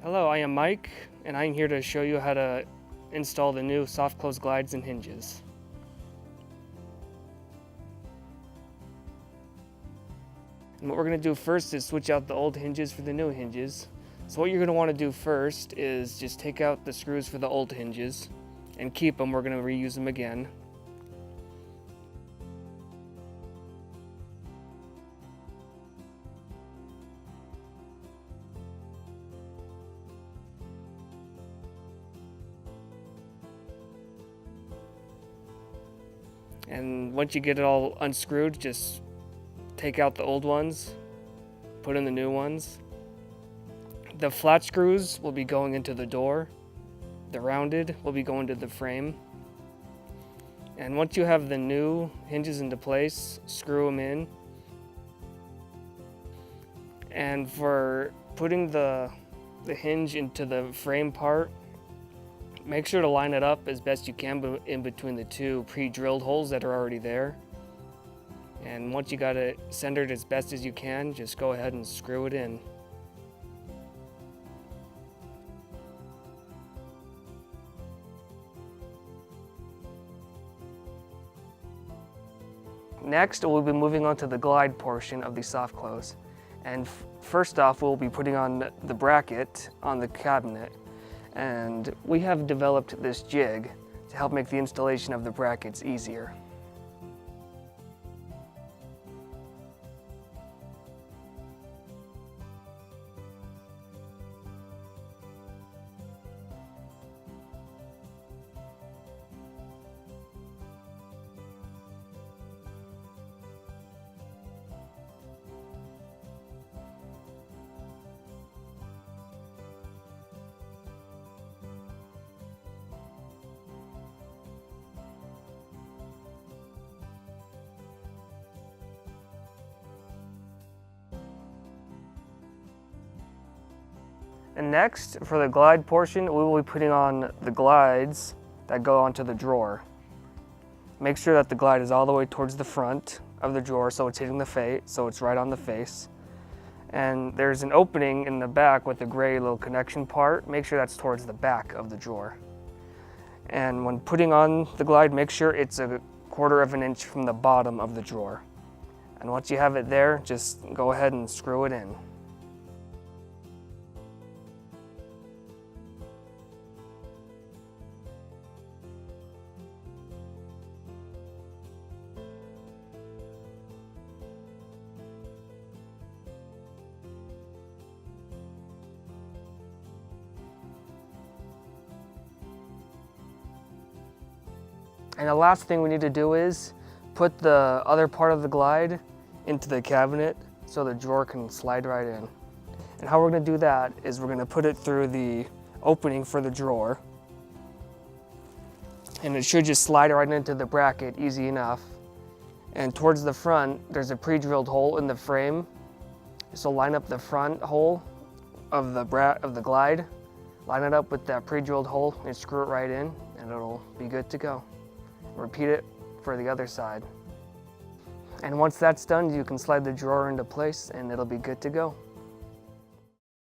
Hello, I am Mike, and I'm here to show you how to install the new soft close glides and hinges. And what we're going to do first is switch out the old hinges for the new hinges. So what you're going to want to do first is just take out the screws for the old hinges and keep them. We're going to reuse them again. And once you get it all unscrewed, just take out the old ones, put in the new ones. The flat screws will be going into the door. The rounded will be going to the frame. And once you have the new hinges into place, screw them in. And for putting the hinge into the frame part, make sure to line it up as best you can in between the two pre-drilled holes that are already there. And once you got it centered as best as you can, just go ahead and screw it in. Next, we'll be moving on to the glide portion of the soft close. And first off, we'll be putting on the bracket on the cabinet. And we have developed this jig to help make the installation of the brackets easier. And next, for the glide portion, we will be putting on the glides that go onto the drawer. Make sure that the glide is all the way towards the front of the drawer so it's hitting the face, so it's right on the face. And there's an opening in the back with a gray little connection part. Make sure that's towards the back of the drawer. And when putting on the glide, make sure it's 1/4 of an inch from the bottom of the drawer. And once you have it there, just go ahead and screw it in. And the last thing we need to do is put the other part of the glide into the cabinet so the drawer can slide right in. And how we're going to do that is we're going to put it through the opening for the drawer. And it should just slide right into the bracket, easy enough. And towards the front, there's a pre-drilled hole in the frame. So line up the front hole of the glide, line it up with that pre-drilled hole and screw it right in, and it'll be good to go. Repeat it for the other side. And once that's done, you can slide the drawer into place and it'll be good to go.